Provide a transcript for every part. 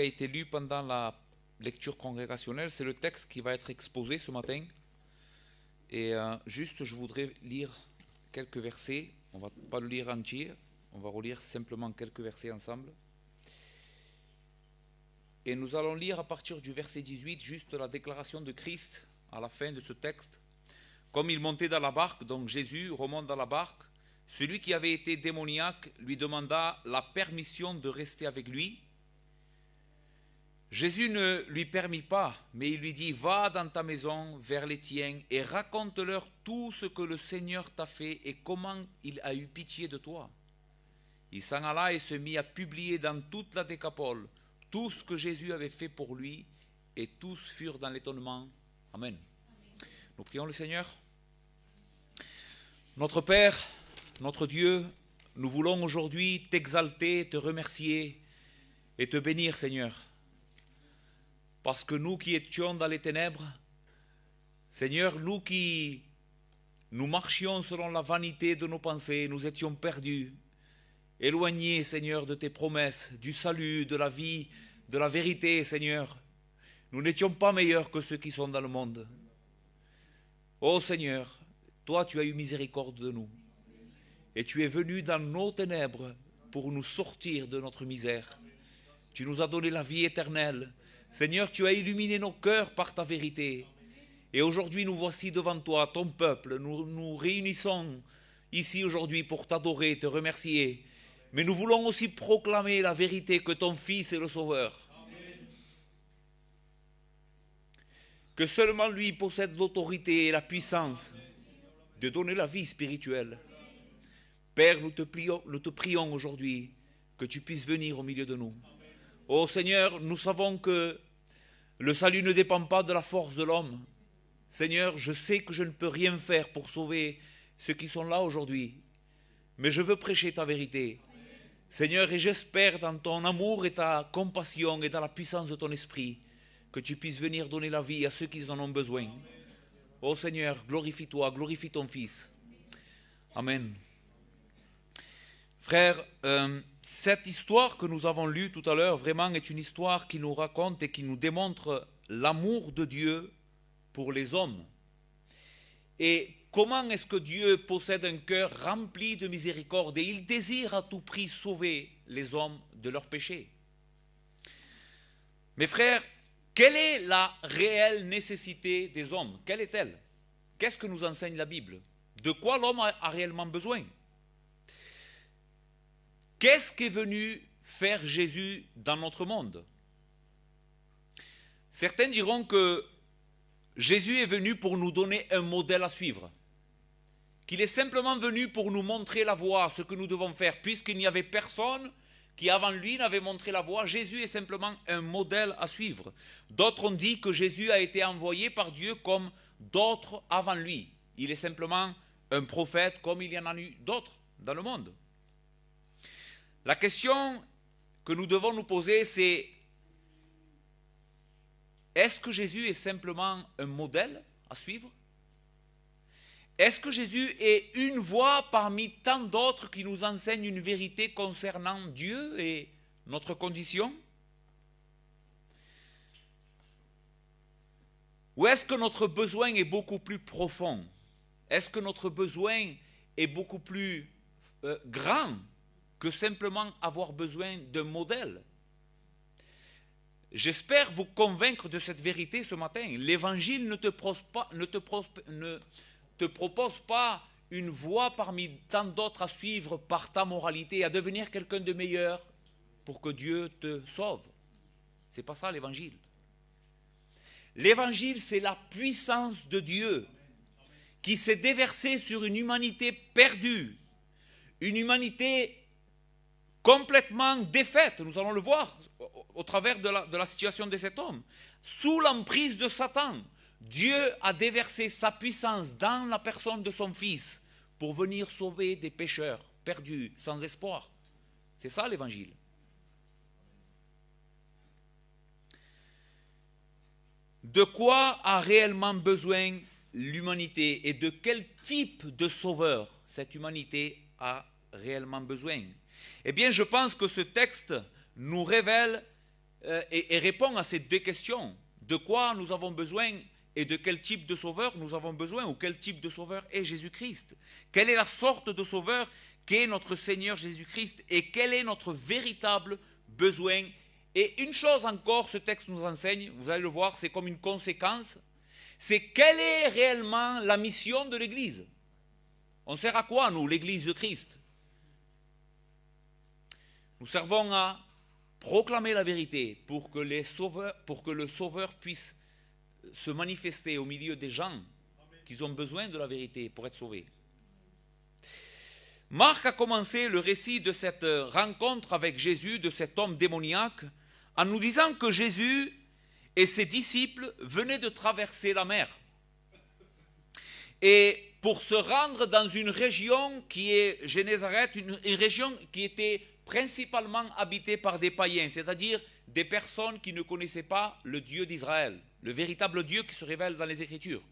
été lu pendant la lecture congrégationnelle, c'est le texte qui va être exposé ce matin. Et juste, je voudrais lire quelques versets. On ne va pas le lire entier, on va relire simplement quelques versets ensemble. Et nous allons lire à partir du verset 18, juste la déclaration de Christ à la fin de ce texte. Comme il montait dans la barque, donc Jésus remonte dans la barque, celui qui avait été démoniaque lui demanda la permission de rester avec lui. Jésus ne lui permit pas, mais il lui dit, va dans ta maison vers les tiens et raconte-leur tout ce que le Seigneur t'a fait et comment il a eu pitié de toi. Il s'en alla et se mit à publier dans toute la Décapole tout ce que Jésus avait fait pour lui, et tous furent dans l'étonnement. Amen. Nous prions le Seigneur. Notre Père, notre Dieu, nous voulons aujourd'hui t'exalter, te remercier et te bénir, Seigneur. Parce que nous qui étions dans les ténèbres, Seigneur, nous marchions selon la vanité de nos pensées, nous étions perdus, éloignés, Seigneur, de tes promesses, du salut, de la vie, de la vérité, Seigneur. Nous n'étions pas meilleurs que ceux qui sont dans le monde. Ô Seigneur, toi tu as eu miséricorde de nous. Et tu es venu dans nos ténèbres pour nous sortir de notre misère. Tu nous as donné la vie éternelle. Seigneur, tu as illuminé nos cœurs par ta vérité. Et aujourd'hui, nous voici devant toi, ton peuple. Nous nous réunissons ici aujourd'hui pour t'adorer, te remercier. Mais nous voulons aussi proclamer la vérité que ton Fils est le Sauveur. Amen. Que seulement lui possède l'autorité et la puissance de donner la vie spirituelle. Père, nous te prions aujourd'hui que tu puisses venir au milieu de nous. Ô Seigneur, nous savons que le salut ne dépend pas de la force de l'homme. Seigneur, je sais que je ne peux rien faire pour sauver ceux qui sont là aujourd'hui. Mais je veux prêcher ta vérité. Seigneur, et j'espère dans ton amour et ta compassion et dans la puissance de ton esprit que tu puisses venir donner la vie à ceux qui en ont besoin. Ô Seigneur, glorifie-toi, glorifie ton Fils. Amen. Frères, cette histoire que nous avons lue tout à l'heure, vraiment est une histoire qui nous raconte et qui nous démontre l'amour de Dieu pour les hommes. Et comment est-ce que Dieu possède un cœur rempli de miséricorde et il désire à tout prix sauver les hommes de leurs péchés. Mes frères, quelle est la réelle nécessité des hommes? Quelle est-elle? Qu'est-ce que nous enseigne la Bible? De quoi l'homme a réellement besoin? Qu'est-ce qu'est venu faire Jésus dans notre monde? Certains diront que Jésus est venu pour nous donner un modèle à suivre, qu'il est simplement venu pour nous montrer la voie, ce que nous devons faire, puisqu'il n'y avait personne qui avant lui n'avait montré la voie. Jésus est simplement un modèle à suivre. D'autres ont dit que Jésus a été envoyé par Dieu comme d'autres avant lui. Il est simplement un prophète comme il y en a eu d'autres dans le monde. La question que nous devons nous poser, c'est: est-ce que Jésus est simplement un modèle à suivre? Est-ce que Jésus est une voie parmi tant d'autres qui nous enseignent une vérité concernant Dieu et notre condition? Ou est-ce que notre besoin est beaucoup plus profond? Est-ce que notre besoin est beaucoup plus grand que simplement avoir besoin d'un modèle? J'espère vous convaincre de cette vérité ce matin. L'Évangile ne te propose pas une voie parmi tant d'autres à suivre par ta moralité, à devenir quelqu'un de meilleur pour que Dieu te sauve. C'est pas ça l'Évangile. L'Évangile, c'est la puissance de Dieu qui s'est déversée sur une humanité perdue, une humanité complètement défaite. Nous allons le voir au travers de la situation de cet homme. Sous l'emprise de Satan, Dieu a déversé sa puissance dans la personne de son Fils pour venir sauver des pécheurs perdus, sans espoir. C'est ça l'Évangile. De quoi a réellement besoin l'humanité et de quel type de sauveur cette humanité a réellement besoin? Eh bien, je pense que ce texte nous révèle et répond à ces deux questions. De quoi nous avons besoin et de quel type de sauveur nous avons besoin, ou quel type de sauveur est Jésus-Christ. Quelle est la sorte de sauveur qu'est notre Seigneur Jésus-Christ et quel est notre véritable besoin. Et une chose encore, ce texte nous enseigne, vous allez le voir, c'est comme une conséquence, c'est quelle est réellement la mission de l'Église. On sert à quoi, nous, l'Église de Christ? Nous servons à proclamer la vérité pour que le Sauveur puisse se manifester au milieu des gens qui ont besoin de la vérité pour être sauvés. Marc a commencé le récit de cette rencontre avec Jésus, de cet homme démoniaque, en nous disant que Jésus et ses disciples venaient de traverser la mer. Et pour se rendre dans une région qui est Génézareth, une région qui était principalement habitée par des païens, c'est-à-dire des personnes qui ne connaissaient pas le Dieu d'Israël, le véritable Dieu qui se révèle dans les Écritures.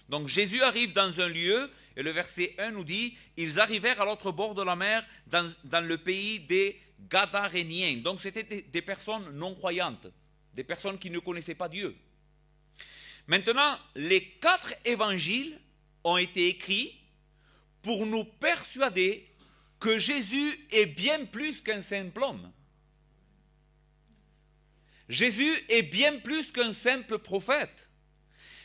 Donc Jésus arrive dans un lieu, et le verset 1 nous dit, ils arrivèrent à l'autre bord de la mer, dans le pays des Gadaréniens. Donc c'était des personnes non croyantes, des personnes qui ne connaissaient pas Dieu. Maintenant, les 4 évangiles ont été écrits pour nous persuader que Jésus est bien plus qu'un simple homme. Jésus est bien plus qu'un simple prophète.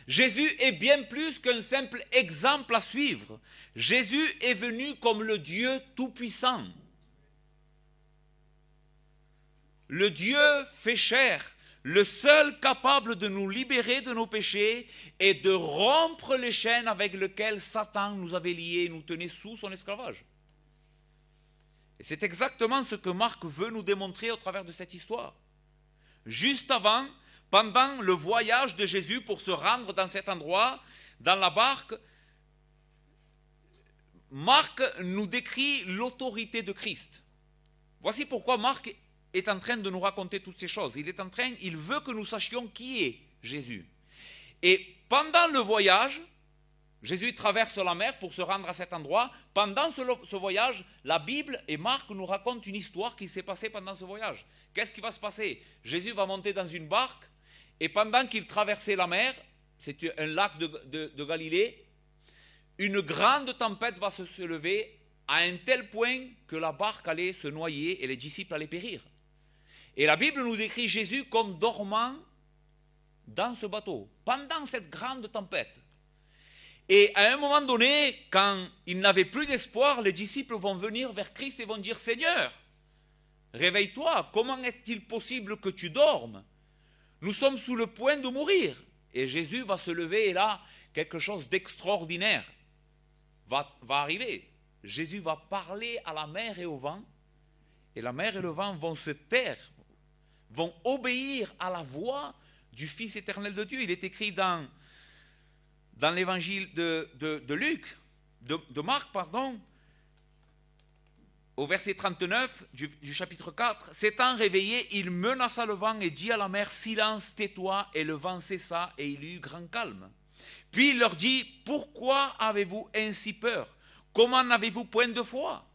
Jésus est bien plus qu'un simple exemple à suivre. Jésus est venu comme le Dieu tout-puissant. Le Dieu fait chair, le seul capable de nous libérer de nos péchés et de rompre les chaînes avec lesquelles Satan nous avait liés et nous tenait sous son esclavage. Et c'est exactement ce que Marc veut nous démontrer au travers de cette histoire. Juste avant, pendant le voyage de Jésus pour se rendre dans cet endroit, dans la barque, Marc nous décrit l'autorité de Christ. Voici pourquoi Marc est en train de nous raconter toutes ces choses. Il veut que nous sachions qui est Jésus. Et pendant le voyage, Jésus traverse la mer pour se rendre à cet endroit. Pendant ce voyage, la Bible et Marc nous racontent une histoire qui s'est passée pendant ce voyage. Qu'est-ce qui va se passer? Jésus va monter dans une barque et pendant qu'il traversait la mer, c'est un lac de Galilée, une grande tempête va se lever à un tel point que la barque allait se noyer et les disciples allaient périr. Et la Bible nous décrit Jésus comme dormant dans ce bateau, pendant cette grande tempête. Et à un moment donné, quand il n'avait plus d'espoir, les disciples vont venir vers Christ et vont dire « Seigneur, réveille-toi, comment est-il possible que tu dormes? Nous sommes sous le point de mourir. » Et Jésus va se lever et là, quelque chose d'extraordinaire va arriver. Jésus va parler à la mer et au vent, et la mer et le vent vont se taire, vont obéir à la voix du Fils éternel de Dieu. Il est écrit dans l'évangile de Luc, de Marc, pardon, au verset 39 du chapitre 4, s'étant réveillé, il menaça le vent et dit à la mer, silence, tais-toi, et le vent cessa et il y eut grand calme. Puis il leur dit, pourquoi avez-vous ainsi peur? Comment n'avez-vous point de foi?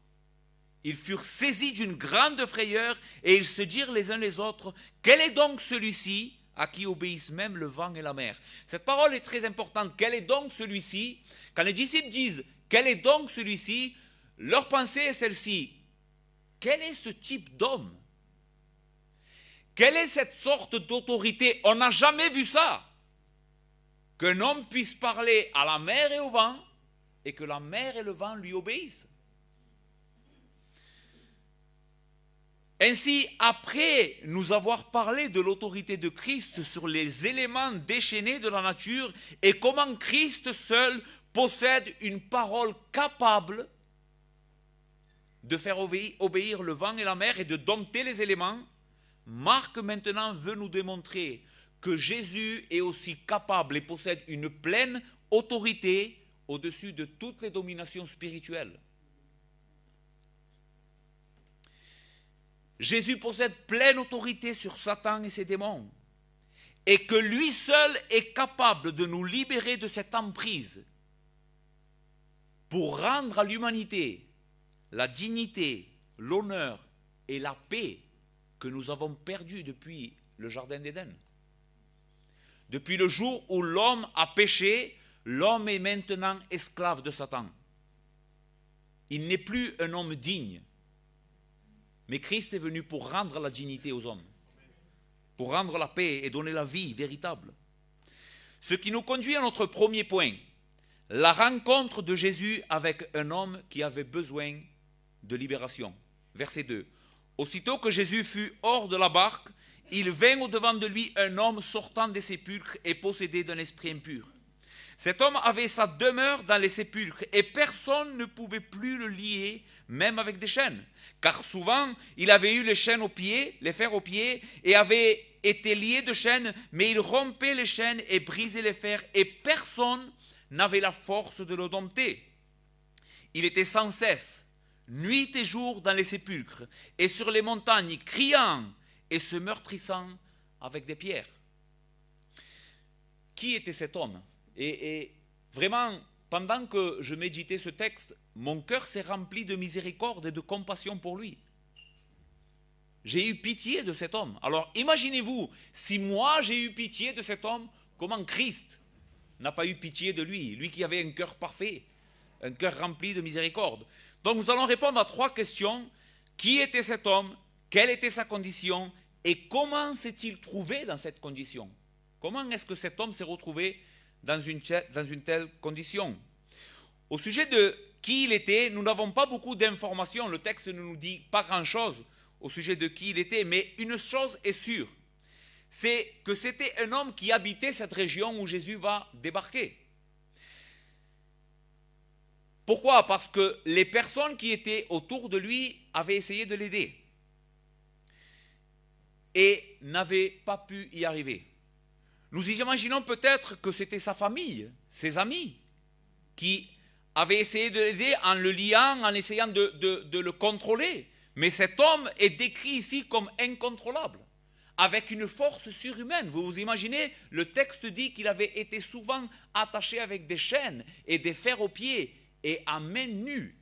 Ils furent saisis d'une grande frayeur et ils se dirent les uns les autres, quel est donc celui-ci à qui obéissent même le vent et la mer? Cette parole est très importante. Quel est donc celui-ci? Quand les disciples disent, quel est donc celui-ci? Leur pensée est celle-ci. Quel est ce type d'homme? Quelle est cette sorte d'autorité? On n'a jamais vu ça. Qu'un homme puisse parler à la mer et au vent et que la mer et le vent lui obéissent. Ainsi, après nous avoir parlé de l'autorité de Christ sur les éléments déchaînés de la nature et comment Christ seul possède une parole capable de faire obéir le vent et la mer et de dompter les éléments, Marc maintenant veut nous démontrer que Jésus est aussi capable et possède une pleine autorité au-dessus de toutes les dominations spirituelles. Jésus possède pleine autorité sur Satan et ses démons, et que lui seul est capable de nous libérer de cette emprise pour rendre à l'humanité la dignité, l'honneur et la paix que nous avons perdus depuis le jardin d'Éden. Depuis le jour où l'homme a péché, l'homme est maintenant esclave de Satan. Il n'est plus un homme digne. Mais Christ est venu pour rendre la dignité aux hommes, pour rendre la paix et donner la vie véritable. Ce qui nous conduit à notre premier point, la rencontre de Jésus avec un homme qui avait besoin de libération. Verset 2. Aussitôt que Jésus fut hors de la barque, il vint au-devant de lui un homme sortant des sépulcres et possédé d'un esprit impur. Cet homme avait sa demeure dans les sépulcres et personne ne pouvait plus le lier, même avec des chaînes. Car souvent, il avait eu les chaînes aux pieds, les fers aux pieds, et avait été lié de chaînes, mais il rompait les chaînes et brisait les fers, et personne n'avait la force de le dompter. Il était sans cesse, nuit et jour dans les sépulcres, et sur les montagnes, criant et se meurtrissant avec des pierres. Qui était cet homme ? Et vraiment, pendant que je méditais ce texte, mon cœur s'est rempli de miséricorde et de compassion pour lui. J'ai eu pitié de cet homme. Alors imaginez-vous, si moi j'ai eu pitié de cet homme, comment Christ n'a pas eu pitié de lui, lui qui avait un cœur parfait, un cœur rempli de miséricorde. Donc nous allons répondre à 3 questions. Qui était cet homme? Quelle était sa condition? Et comment s'est-il trouvé dans cette condition? Comment est-ce que cet homme s'est retrouvé dans une telle condition? Au sujet de qui il était, nous n'avons pas beaucoup d'informations. Le texte ne nous dit pas grand-chose au sujet de qui il était, mais une chose est sûre, c'est que c'était un homme qui habitait cette région où Jésus va débarquer. Pourquoi? Parce que les personnes qui étaient autour de lui avaient essayé de l'aider et n'avaient pas pu y arriver. Nous imaginons peut-être que c'était sa famille, ses amis, qui avaient essayé de l'aider en le liant, en essayant de le contrôler. Mais cet homme est décrit ici comme incontrôlable, avec une force surhumaine. Vous vous imaginez, le texte dit qu'il avait été souvent attaché avec des chaînes et des fers aux pieds, et à main nue,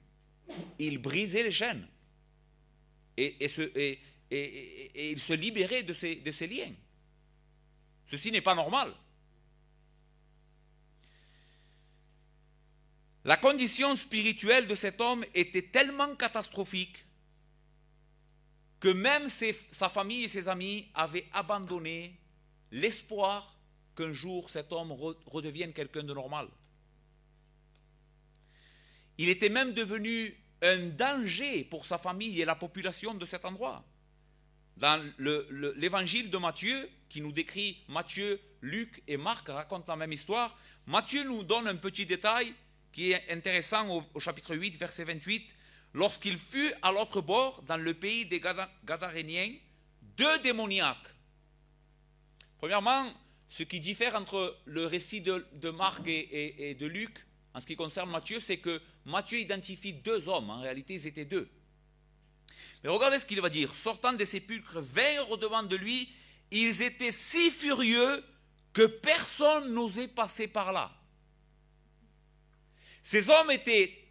il brisait les chaînes. Et il se libérait de ces liens. Ceci n'est pas normal. La condition spirituelle de cet homme était tellement catastrophique que même sa famille et ses amis avaient abandonné l'espoir qu'un jour cet homme redevienne quelqu'un de normal. Il était même devenu un danger pour sa famille et la population de cet endroit. Dans l'évangile de Matthieu, qui nous décrit, Matthieu, Luc et Marc racontent la même histoire, Matthieu nous donne un petit détail qui est intéressant au chapitre 8, verset 28. Lorsqu'il fut à l'autre bord, dans le pays des Gadaréniens, 2 démoniaques. Premièrement, ce qui diffère entre le récit de Marc et de Luc, en ce qui concerne Matthieu, c'est que Matthieu identifie 2 hommes. En réalité, ils étaient 2. Mais regardez ce qu'il va dire. Sortant des sépulcres, vinrent au-devant de lui. Ils étaient si furieux que personne n'osait passer par là. Ces hommes étaient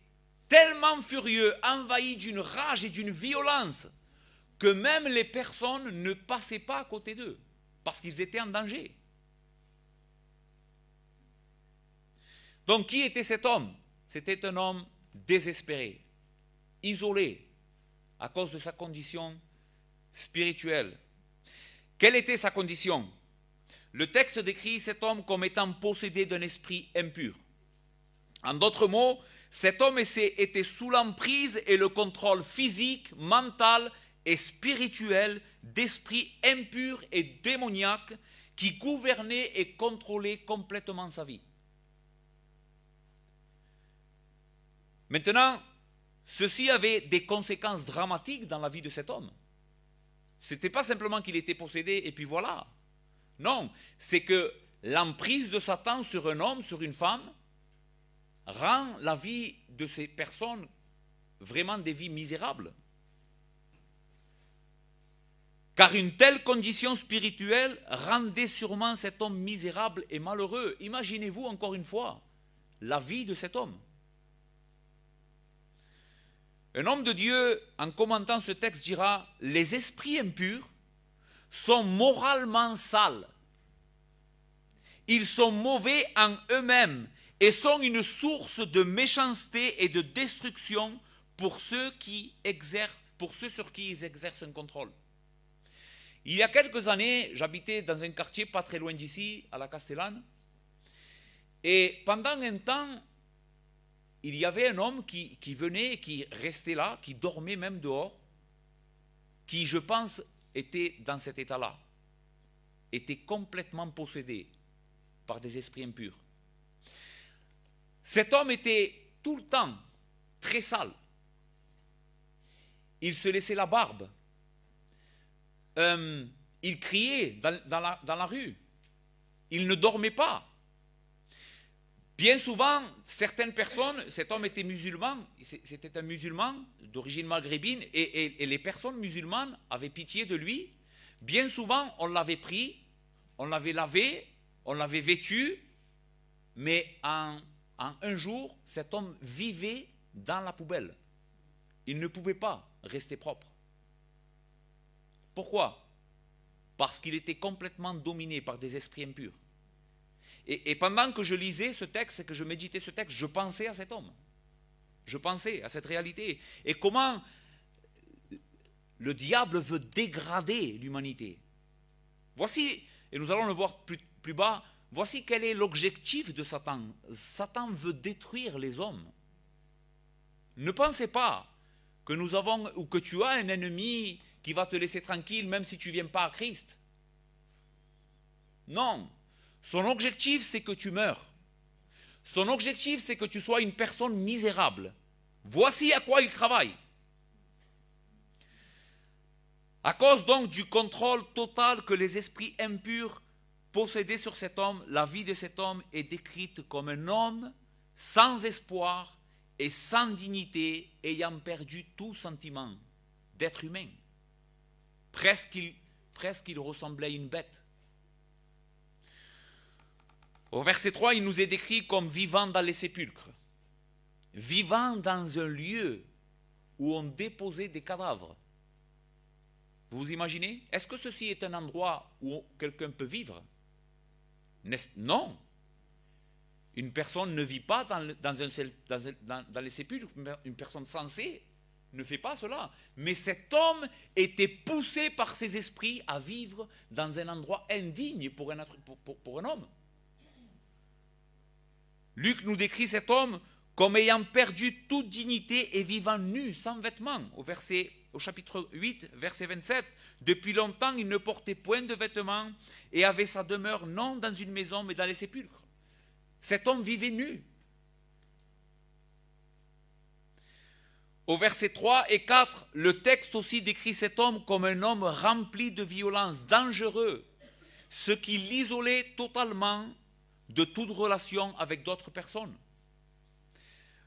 tellement furieux, envahis d'une rage et d'une violence, que même les personnes ne passaient pas à côté d'eux, parce qu'ils étaient en danger. Donc qui était cet homme? C'était un homme désespéré, isolé, à cause de sa condition spirituelle. Quelle était sa condition? Le texte décrit cet homme comme étant possédé d'un esprit impur. En d'autres mots, cet homme était sous l'emprise et le contrôle physique, mental et spirituel d'esprits impurs et démoniaques qui gouvernaient et contrôlaient complètement sa vie. Maintenant, ceci avait des conséquences dramatiques dans la vie de cet homme. Ce n'était pas simplement qu'il était possédé et puis voilà. Non, c'est que l'emprise de Satan sur un homme, sur une femme, rend la vie de ces personnes vraiment des vies misérables. Car une telle condition spirituelle rendait sûrement cet homme misérable et malheureux. Imaginez-vous encore une fois la vie de cet homme. Un homme de Dieu, en commentant ce texte, dira « Les esprits impurs sont moralement sales. Ils sont mauvais en eux-mêmes et sont une source de méchanceté et de destruction pour ceux sur qui ils exercent un contrôle. Il y a quelques années, j'habitais dans un quartier pas très loin d'ici, à la Castellane, et pendant un temps, il y avait un homme qui venait, qui restait là, qui dormait même dehors, qui, je pense, était dans cet état-là, était complètement possédé par des esprits impurs. Cet homme était tout le temps très sale. Il se laissait la barbe. Il criait dans la rue. Il ne dormait pas. Bien souvent, certaines personnes, cet homme était musulman, c'était un musulman d'origine maghrébine, et les personnes musulmanes avaient pitié de lui. Bien souvent, on l'avait pris, on l'avait lavé, on l'avait vêtu, mais en un jour, cet homme vivait dans la poubelle. Il ne pouvait pas rester propre. Pourquoi? Parce qu'il était complètement dominé par des esprits impurs. Et pendant que je lisais ce texte et que je méditais ce texte, je pensais à cet homme. Je pensais à cette réalité. Et comment le diable veut dégrader l'humanité. Voici, et nous allons le voir plus bas, voici quel est l'objectif de Satan. Satan veut détruire les hommes. Ne pensez pas que nous avons, ou que tu as un ennemi qui va te laisser tranquille même si tu ne viens pas à Christ. Non. Son objectif, c'est que tu meurs. Son objectif, c'est que tu sois une personne misérable. Voici à quoi il travaille. À cause donc du contrôle total que les esprits impurs possédaient sur cet homme, la vie de cet homme est décrite comme un homme sans espoir et sans dignité, ayant perdu tout sentiment d'être humain. Presque il ressemblait à une bête. Au verset 3, il nous est décrit comme vivant dans les sépulcres, vivant dans un lieu où on déposait des cadavres. Vous vous imaginez? Est-ce que ceci est un endroit où quelqu'un peut vivre? Non. Une personne ne vit pas dans les sépulcres. Une personne sensée ne fait pas cela. Mais cet homme était poussé par ses esprits à vivre dans un endroit indigne pour un homme. Luc nous décrit cet homme comme ayant perdu toute dignité et vivant nu, sans vêtements. Au chapitre 8, verset 27, « Depuis longtemps, il ne portait point de vêtements et avait sa demeure non dans une maison, mais dans les sépulcres. » Cet homme vivait nu. Au verset 3 et 4, le texte aussi décrit cet homme comme un homme rempli de violence, dangereux, ce qui l'isolait totalement de toute relation avec d'autres personnes.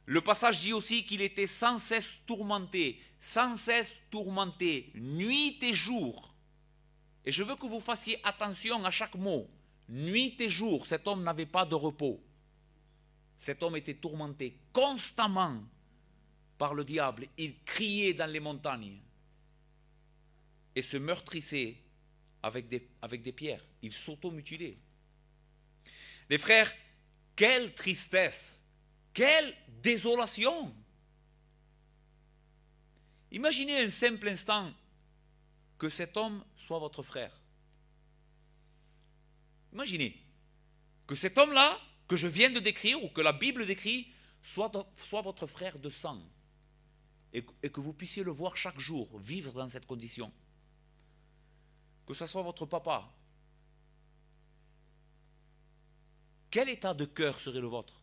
Le passage dit aussi qu'il était sans cesse tourmenté, nuit et jour. Et je veux que vous fassiez attention à chaque mot. Nuit et jour, cet homme n'avait pas de repos. Cet homme était tourmenté constamment par le diable. Il criait dans les montagnes et se meurtrissait avec des pierres. Il s'automutilait. Les frères, quelle tristesse, quelle désolation. Imaginez un simple instant que cet homme soit votre frère. Imaginez que cet homme-là, que je viens de décrire, ou que la Bible décrit, soit votre frère de sang, et que vous puissiez le voir chaque jour, vivre dans cette condition. Que ce soit votre papa. Quel état de cœur serait le vôtre?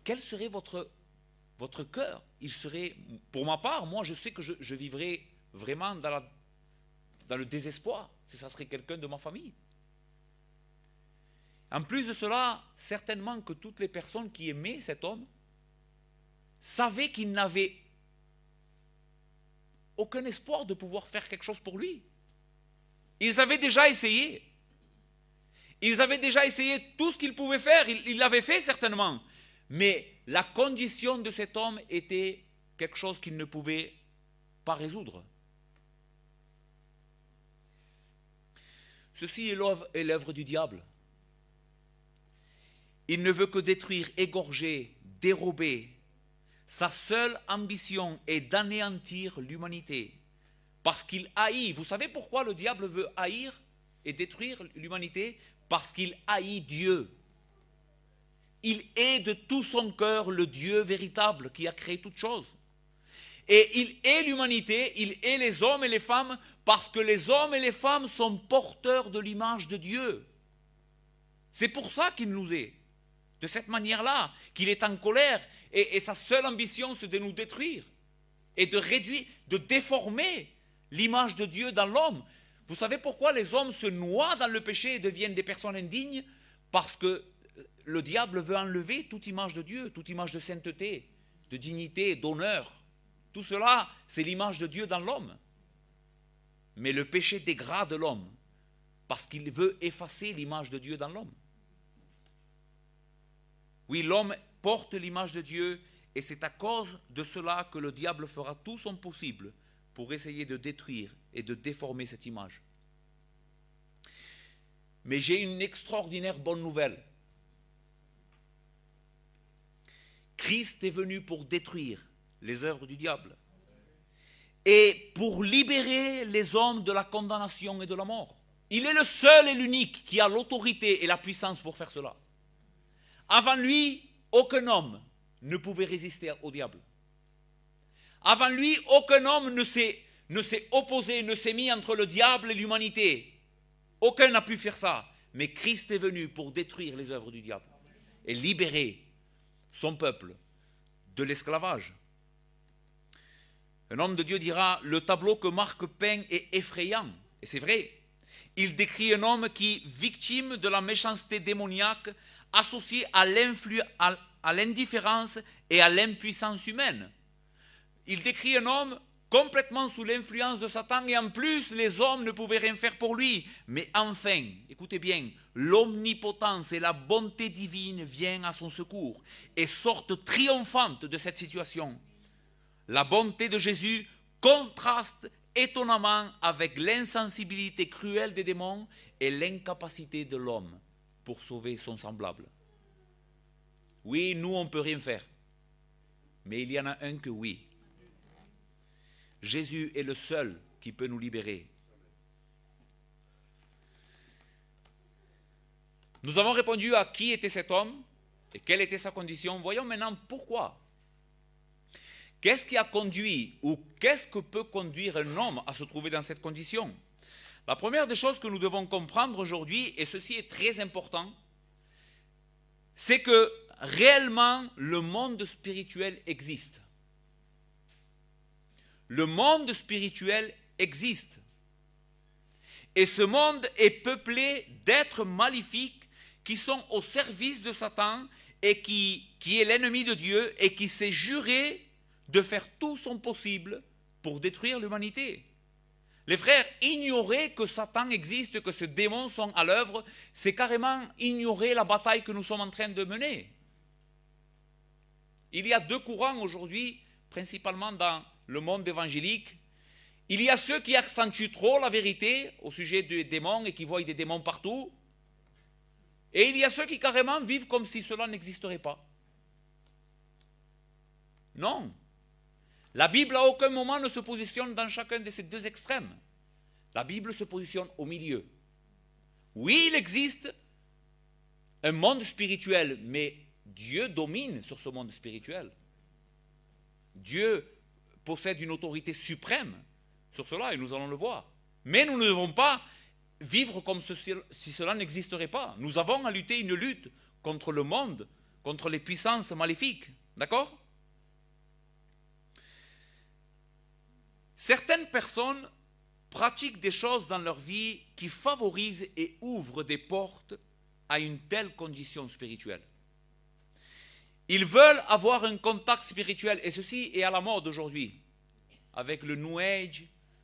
Quel serait votre cœur? Il serait, pour ma part, moi je sais que je vivrais vraiment dans le désespoir, si ça serait quelqu'un de ma famille. En plus de cela, certainement que toutes les personnes qui aimaient cet homme savaient qu'il n'avait aucun espoir de pouvoir faire quelque chose pour lui. Ils avaient déjà essayé. Ils avaient déjà essayé tout ce qu'ils pouvaient faire. Ils l'avaient fait certainement. Mais la condition de cet homme était quelque chose qu'il ne pouvait pas résoudre. Ceci est l'œuvre du diable. Il ne veut que détruire, égorger, dérober. Sa seule ambition est d'anéantir l'humanité. Parce qu'il haït. Vous savez pourquoi le diable veut haïr et détruire l'humanité? Parce qu'il haït Dieu. Il est de tout son cœur le Dieu véritable qui a créé toutes choses. Et il est l'humanité, il est les hommes et les femmes, parce que les hommes et les femmes sont porteurs de l'image de Dieu. C'est pour ça qu'il nous est. De cette manière-là, qu'il est en colère. Et sa seule ambition, c'est de nous détruire. Et de réduire, de déformer l'image de Dieu dans l'homme. Vous savez pourquoi les hommes se noient dans le péché et deviennent des personnes indignes? Parce que le diable veut enlever toute image de Dieu, toute image de sainteté, de dignité, d'honneur. Tout cela, c'est l'image de Dieu dans l'homme. Mais le péché dégrade l'homme parce qu'il veut effacer l'image de Dieu dans l'homme. Oui, l'homme porte l'image de Dieu et c'est à cause de cela que le diable fera tout son possible pour essayer de détruire et de déformer cette image. Mais j'ai une extraordinaire bonne nouvelle. Christ est venu pour détruire les œuvres du diable et pour libérer les hommes de la condamnation et de la mort. Il est le seul et l'unique qui a l'autorité et la puissance pour faire cela. Avant lui, aucun homme ne pouvait résister au diable. Avant lui, aucun homme ne s'est opposé, ne s'est mis entre le diable et l'humanité. Aucun n'a pu faire ça. Mais Christ est venu pour détruire les œuvres du diable et libérer son peuple de l'esclavage. Un homme de Dieu dira, le tableau que Marc peint est effrayant. Et c'est vrai. Il décrit un homme qui, victime de la méchanceté démoniaque, associé à l'indifférence et à l'impuissance humaine. Il décrit un homme complètement sous l'influence de Satan et en plus les hommes ne pouvaient rien faire pour lui. Mais enfin, écoutez bien, l'omnipotence et la bonté divine viennent à son secours et sortent triomphantes de cette situation. La bonté de Jésus contraste étonnamment avec l'insensibilité cruelle des démons et l'incapacité de l'homme pour sauver son semblable. Oui, nous on ne peut rien faire, mais il y en a un que oui. Jésus est le seul qui peut nous libérer. Nous avons répondu à qui était cet homme et quelle était sa condition. Voyons maintenant pourquoi. Qu'est-ce qui a conduit ou qu'est-ce que peut conduire un homme à se trouver dans cette condition? La première des choses que nous devons comprendre aujourd'hui, et ceci est très important, c'est que réellement le monde spirituel existe. Le monde spirituel existe. Et ce monde est peuplé d'êtres maléfiques qui sont au service de Satan et qui est l'ennemi de Dieu et qui s'est juré de faire tout son possible pour détruire l'humanité. Les frères, ignorer que Satan existe, que ces démons sont à l'œuvre, c'est carrément ignorer la bataille que nous sommes en train de mener. Il y a deux courants aujourd'hui, principalement dans le monde évangélique. Il y a ceux qui accentuent trop la vérité au sujet des démons et qui voient des démons partout. Et il y a ceux qui carrément vivent comme si cela n'existerait pas. Non. La Bible à aucun moment ne se positionne dans chacun de ces deux extrêmes. La Bible se positionne au milieu. Oui, il existe un monde spirituel, mais Dieu domine sur ce monde spirituel. Dieu possède une autorité suprême sur cela, et nous allons le voir. Mais nous ne devons pas vivre comme si cela n'existerait pas. Nous avons à lutter une lutte contre le monde, contre les puissances maléfiques. D'accord ? Certaines personnes pratiquent des choses dans leur vie qui favorisent et ouvrent des portes à une telle condition spirituelle. Ils veulent avoir un contact spirituel, et ceci est à la mode aujourd'hui, avec le New Age,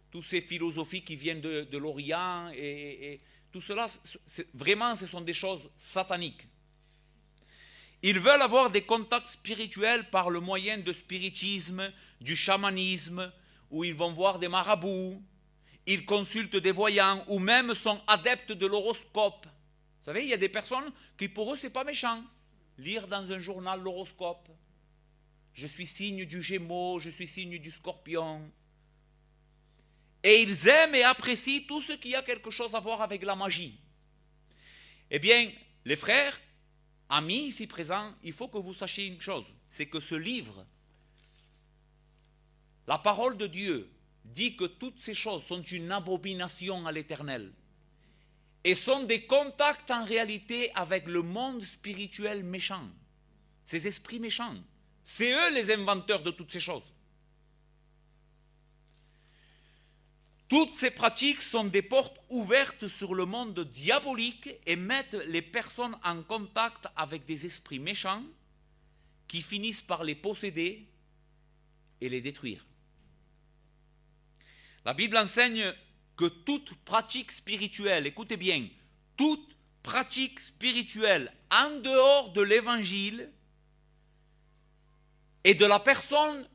toutes ces philosophies qui viennent de l'Orient, et tout cela, vraiment, ce sont des choses sataniques. Ils veulent avoir des contacts spirituels par le moyen de spiritisme, du chamanisme, où ils vont voir des marabouts, ils consultent des voyants ou même sont adeptes de l'horoscope. Vous savez, il y a des personnes qui pour eux, c'est pas méchant. Lire dans un journal l'horoscope. Je suis signe du Gémeaux, je suis signe du Scorpion. Et ils aiment et apprécient tout ce qui a quelque chose à voir avec la magie. Eh bien, les frères, amis ici présents, il faut que vous sachiez une chose, c'est que ce livre, la parole de Dieu, dit que toutes ces choses sont une abomination à l'Éternel et sont des contacts en réalité avec le monde spirituel méchant, ces esprits méchants. C'est eux les inventeurs de toutes ces choses. Toutes ces pratiques sont des portes ouvertes sur le monde diabolique et mettent les personnes en contact avec des esprits méchants qui finissent par les posséder et les détruire. La Bible enseigne que toute pratique spirituelle, écoutez bien, toute pratique spirituelle en dehors de l'évangile et de la personne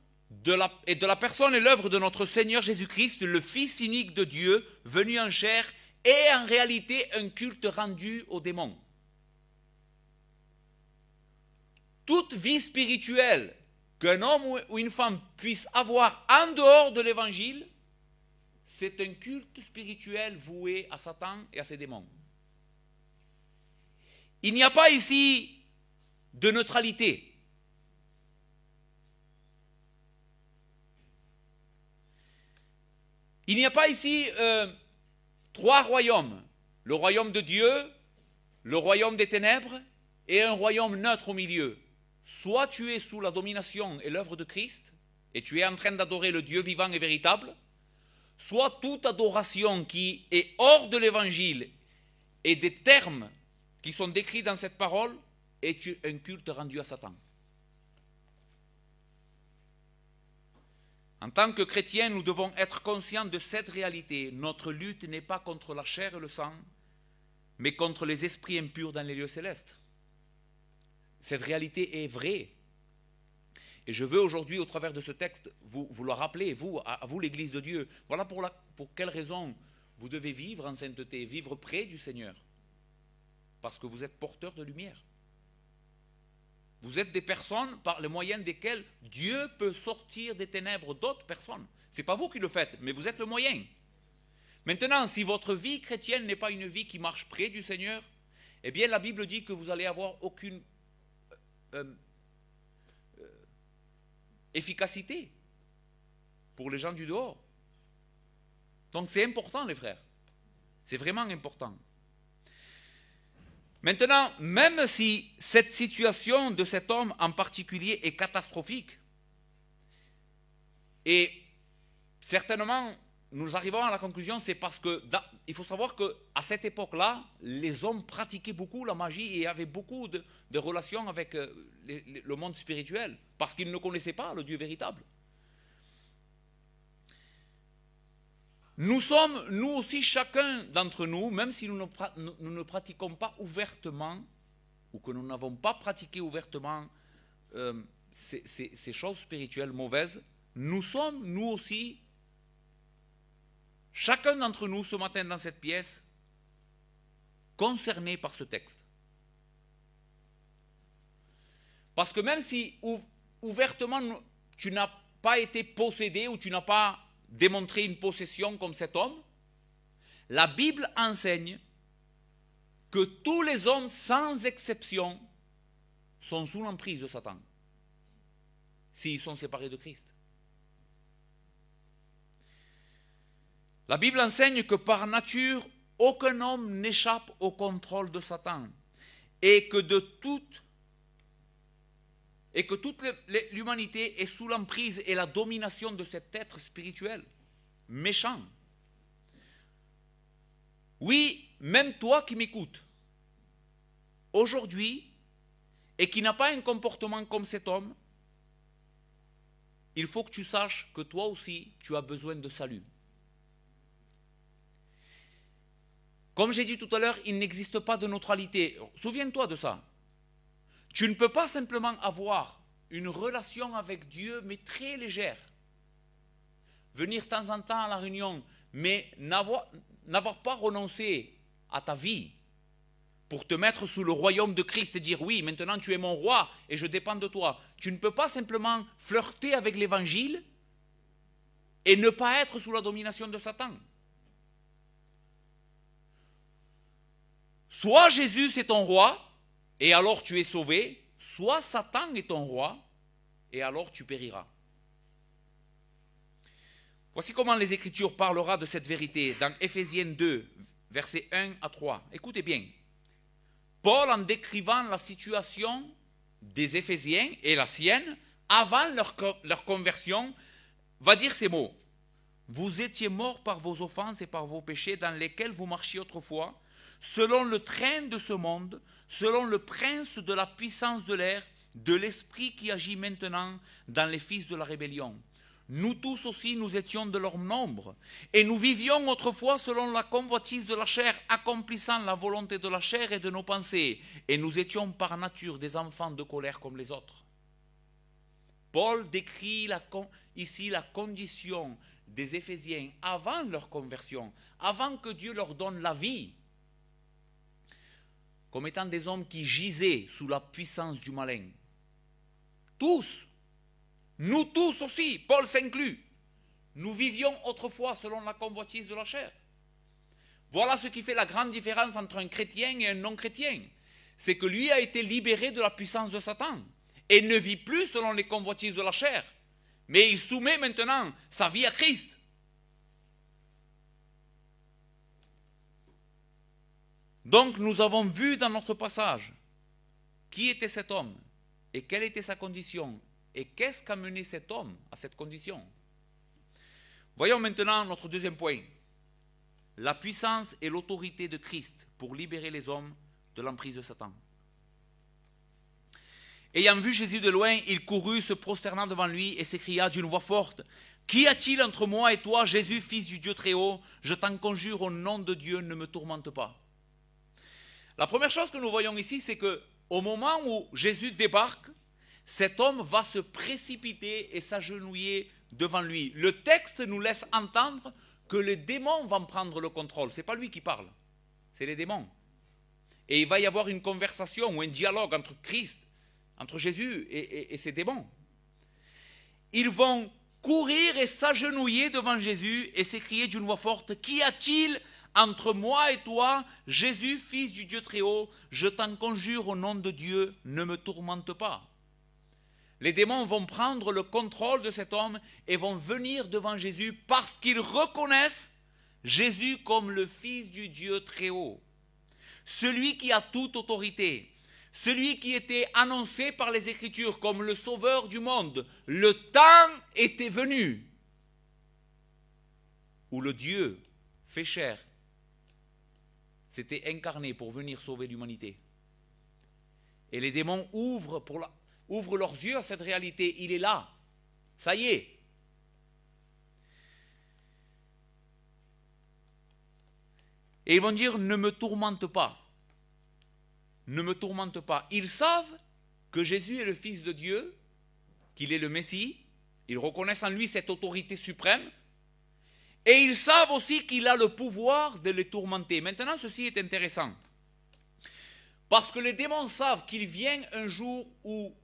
et l'œuvre de notre Seigneur Jésus-Christ, le Fils unique de Dieu, venu en chair, est en réalité un culte rendu aux démons. Toute vie spirituelle qu'un homme ou une femme puisse avoir en dehors de l'évangile, c'est un culte spirituel voué à Satan et à ses démons. Il n'y a pas ici de neutralité. Il n'y a pas ici trois royaumes. Le royaume de Dieu, le royaume des ténèbres et un royaume neutre au milieu. Soit tu es sous la domination et l'œuvre de Christ et tu es en train d'adorer le Dieu vivant et véritable, soit toute adoration qui est hors de l'évangile et des termes qui sont décrits dans cette parole est un culte rendu à Satan. En tant que chrétiens, nous devons être conscients de cette réalité. Notre lutte n'est pas contre la chair et le sang, mais contre les esprits impurs dans les lieux célestes. Cette réalité est vraie. Et je veux aujourd'hui, au travers de ce texte, vous le rappeler, à vous l'Église de Dieu. Voilà pour quelle raison vous devez vivre en sainteté, vivre près du Seigneur. Parce que vous êtes porteurs de lumière. Vous êtes des personnes par le moyen desquelles Dieu peut sortir des ténèbres d'autres personnes. Ce n'est pas vous qui le faites, mais vous êtes le moyen. Maintenant, si votre vie chrétienne n'est pas une vie qui marche près du Seigneur, eh bien la Bible dit que vous allez avoir aucune efficacité pour les gens du dehors. Donc c'est important, les frères. C'est vraiment important. Maintenant, même si cette situation de cet homme en particulier est catastrophique, et certainement nous arrivons à la conclusion, c'est parce que, il faut savoir qu'à cette époque-là, les hommes pratiquaient beaucoup la magie et avaient beaucoup de relations avec le monde spirituel, parce qu'ils ne connaissaient pas le Dieu véritable. Nous sommes, nous aussi, chacun d'entre nous, même si nous ne pratiquons pas ouvertement, ou que nous n'avons pas pratiqué ouvertement ces choses spirituelles mauvaises, nous sommes, nous aussi, chacun d'entre nous, ce matin dans cette pièce, concernés par ce texte. Parce que même si ouvertement tu n'as pas été possédé ou tu n'as pas démontré une possession comme cet homme, la Bible enseigne que tous les hommes, sans exception, sont sous l'emprise de Satan, s'ils sont séparés de Christ. La Bible enseigne que par nature, aucun homme n'échappe au contrôle de Satan et que toute l'humanité est sous l'emprise et la domination de cet être spirituel, méchant. Oui, même toi qui m'écoutes, aujourd'hui, et qui n'a pas un comportement comme cet homme, il faut que tu saches que toi aussi, tu as besoin de salut. Comme j'ai dit tout à l'heure, il n'existe pas de neutralité. Souviens-toi de ça. Tu ne peux pas simplement avoir une relation avec Dieu, mais très légère. Venir de temps en temps à la réunion, mais n'avoir pas renoncé à ta vie pour te mettre sous le royaume de Christ et dire oui, maintenant tu es mon roi et je dépends de toi. Tu ne peux pas simplement flirter avec l'évangile et ne pas être sous la domination de Satan. Soit Jésus c'est ton roi et alors tu es sauvé, soit Satan est ton roi et alors tu périras. Voici comment les Écritures parlera de cette vérité dans Éphésiens 2, versets 1 à 3. Écoutez bien. Paul, en décrivant la situation des Éphésiens et la sienne, avant leur conversion, va dire ces mots. Vous étiez morts par vos offenses et par vos péchés dans lesquels vous marchiez autrefois, selon le train de ce monde, selon le prince de la puissance de l'air, de l'esprit qui agit maintenant dans les fils de la rébellion. Nous tous aussi, nous étions de leur nombre, et nous vivions autrefois selon la convoitise de la chair, accomplissant la volonté de la chair et de nos pensées, et nous étions par nature des enfants de colère comme les autres. Paul décrit ici la condition des Éphésiens avant leur conversion, avant que Dieu leur donne la vie, comme étant des hommes qui gisaient sous la puissance du malin. Tous. Nous tous aussi, Paul s'inclut, nous vivions autrefois selon la convoitise de la chair. Voilà ce qui fait la grande différence entre un chrétien et un non-chrétien. C'est que lui a été libéré de la puissance de Satan et ne vit plus selon les convoitises de la chair. Mais il soumet maintenant sa vie à Christ. Donc nous avons vu dans notre passage qui était cet homme et quelle était sa condition. Et qu'est-ce qu'a mené cet homme à cette condition? Voyons maintenant notre deuxième point. La puissance et l'autorité de Christ pour libérer les hommes de l'emprise de Satan. Ayant vu Jésus de loin, il courut, se prosternant devant lui et s'écria d'une voix forte, « Qu'y a-t-il entre moi et toi, Jésus, fils du Dieu très haut? Je t'en conjure au nom de Dieu, ne me tourmente pas. » La première chose que nous voyons ici, c'est qu'au moment où Jésus débarque, cet homme va se précipiter et s'agenouiller devant lui. Le texte nous laisse entendre que les démons vont prendre le contrôle. Ce n'est pas lui qui parle, c'est les démons. Et il va y avoir une conversation ou un dialogue entre Christ, entre Jésus et ces démons. Ils vont courir et s'agenouiller devant Jésus et s'écrier d'une voix forte, « Qu'y a-t-il entre moi et toi, Jésus, fils du Dieu très haut? Je t'en conjure au nom de Dieu, ne me tourmente pas. » Les démons vont prendre le contrôle de cet homme et vont venir devant Jésus parce qu'ils reconnaissent Jésus comme le Fils du Dieu très haut. Celui qui a toute autorité, celui qui était annoncé par les Écritures comme le Sauveur du monde. Le temps était venu où le Dieu fait chair s'était incarné pour venir sauver l'humanité. Et les démons ouvrent leurs yeux à cette réalité. Il est là. Ça y est. Et ils vont dire, ne me tourmente pas. Ne me tourmente pas. Ils savent que Jésus est le Fils de Dieu, qu'il est le Messie. Ils reconnaissent en lui cette autorité suprême. Et ils savent aussi qu'il a le pouvoir de les tourmenter. Maintenant, ceci est intéressant. Parce que les démons savent qu'il vient un jour où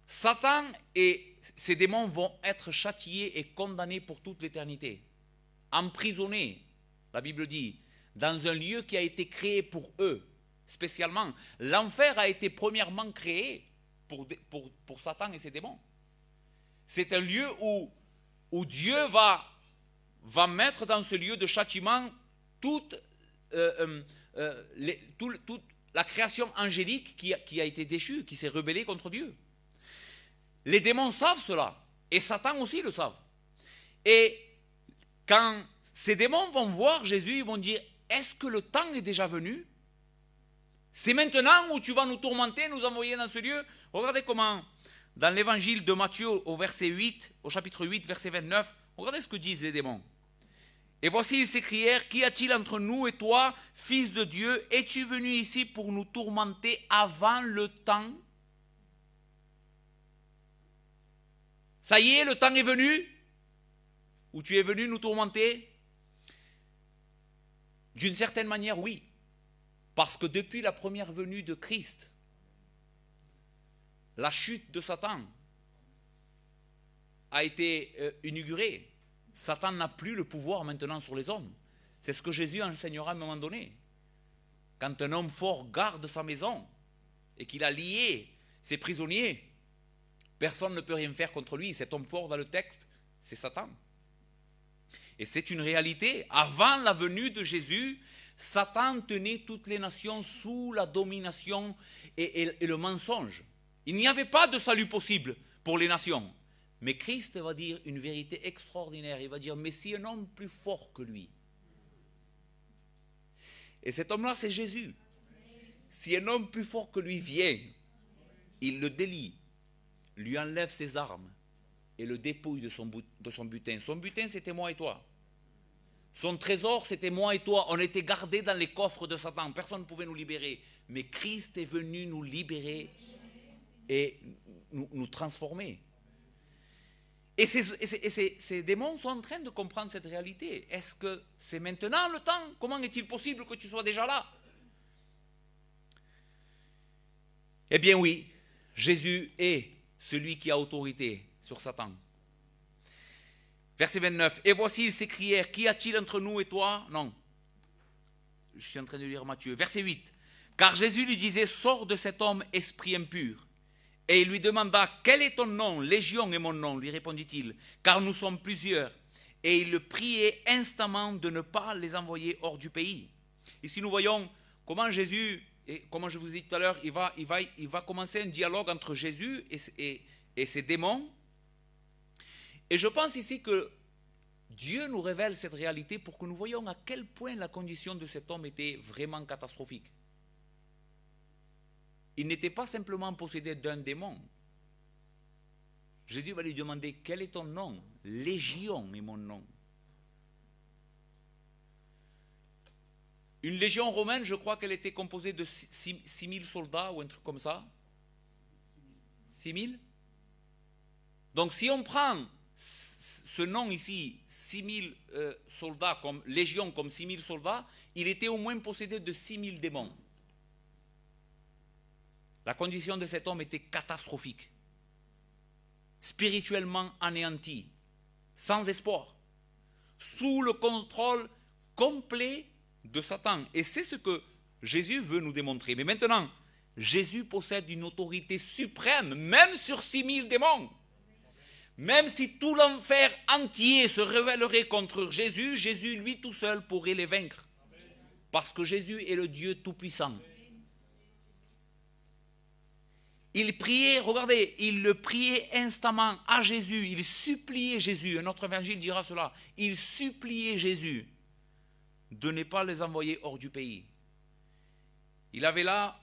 Satan et ses démons vont être châtiés et condamnés pour toute l'éternité. Emprisonnés, la Bible dit, dans un lieu qui a été créé pour eux, spécialement. L'enfer a été premièrement créé pour Satan et ses démons. C'est un lieu où Dieu va mettre dans ce lieu de châtiment toute la création angélique qui a été déchue, qui s'est rebellée contre Dieu. Les démons savent cela, et Satan aussi le savent. Et quand ces démons vont voir Jésus, ils vont dire, est-ce que le temps est déjà venu? C'est maintenant où tu vas nous tourmenter, nous envoyer dans ce lieu? Regardez comment, dans l'évangile de Matthieu, au chapitre 8, verset 29, regardez ce que disent les démons. Et voici, ils s'écrièrent, qu'y a-t-il entre nous et toi, Fils de Dieu? Es-tu venu ici pour nous tourmenter avant le temps? Ça y est, le temps est venu. où tu es venu nous tourmenter? D'une certaine manière, oui. Parce que depuis la première venue de Christ, la chute de Satan a été inaugurée. Satan n'a plus le pouvoir maintenant sur les hommes. C'est ce que Jésus enseignera à un moment donné. Quand un homme fort garde sa maison et qu'il a lié ses prisonniers, personne ne peut rien faire contre lui. Cet homme fort dans le texte, c'est Satan. Et c'est une réalité. Avant la venue de Jésus, Satan tenait toutes les nations sous la domination et le mensonge. Il n'y avait pas de salut possible pour les nations. Mais Christ va dire une vérité extraordinaire. Il va dire, mais si un homme plus fort que lui, et cet homme-là, c'est Jésus. Si un homme plus fort que lui vient, il le délie, lui enlève ses armes et le dépouille de son butin. Son butin, c'était moi et toi. Son trésor, c'était moi et toi. On était gardés dans les coffres de Satan. Personne ne pouvait nous libérer. Mais Christ est venu nous libérer et nous transformer. Et ces démons sont en train de comprendre cette réalité. Est-ce que c'est maintenant le temps? Comment est-il possible que tu sois déjà là? Eh bien oui, Jésus est celui qui a autorité sur Satan. Verset 29. Et voici, ils s'écrièrent, qu'y a-t-il entre nous et toi? Non, je suis en train de lire Matthieu. Verset 8. Car Jésus lui disait, sors de cet homme, esprit impur. Et il lui demanda, quel est ton nom? Légion est mon nom, lui répondit-il, car nous sommes plusieurs. Et il le priait instamment de ne pas les envoyer hors du pays. Ici nous voyons comment Jésus, et comme je vous ai dit tout à l'heure, il va commencer un dialogue entre Jésus et ses démons. Et je pense ici que Dieu nous révèle cette réalité pour que nous voyions à quel point la condition de cet homme était vraiment catastrophique. Il n'était pas simplement possédé d'un démon. Jésus va lui demander, quel est ton nom? Légion est mon nom. Une légion romaine, je crois qu'elle était composée de 6000 soldats ou un truc comme ça. 6000. Donc si on prend ce nom ici, 6000 soldats, comme légion comme 6000 soldats, il était au moins possédé de 6000 démons. La condition de cet homme était catastrophique, spirituellement anéanti, sans espoir, sous le contrôle complet de Satan. Et c'est ce que Jésus veut nous démontrer. Mais maintenant, Jésus possède une autorité suprême, même sur 6000 démons. Même si tout l'enfer entier se rebellerait contre Jésus, Jésus, lui tout seul, pourrait les vaincre. Parce que Jésus est le Dieu tout-puissant. Il priait, regardez, il le priait instamment à Jésus, il suppliait Jésus, un autre évangile dira cela, il suppliait Jésus de ne pas les envoyer hors du pays. Il avait là,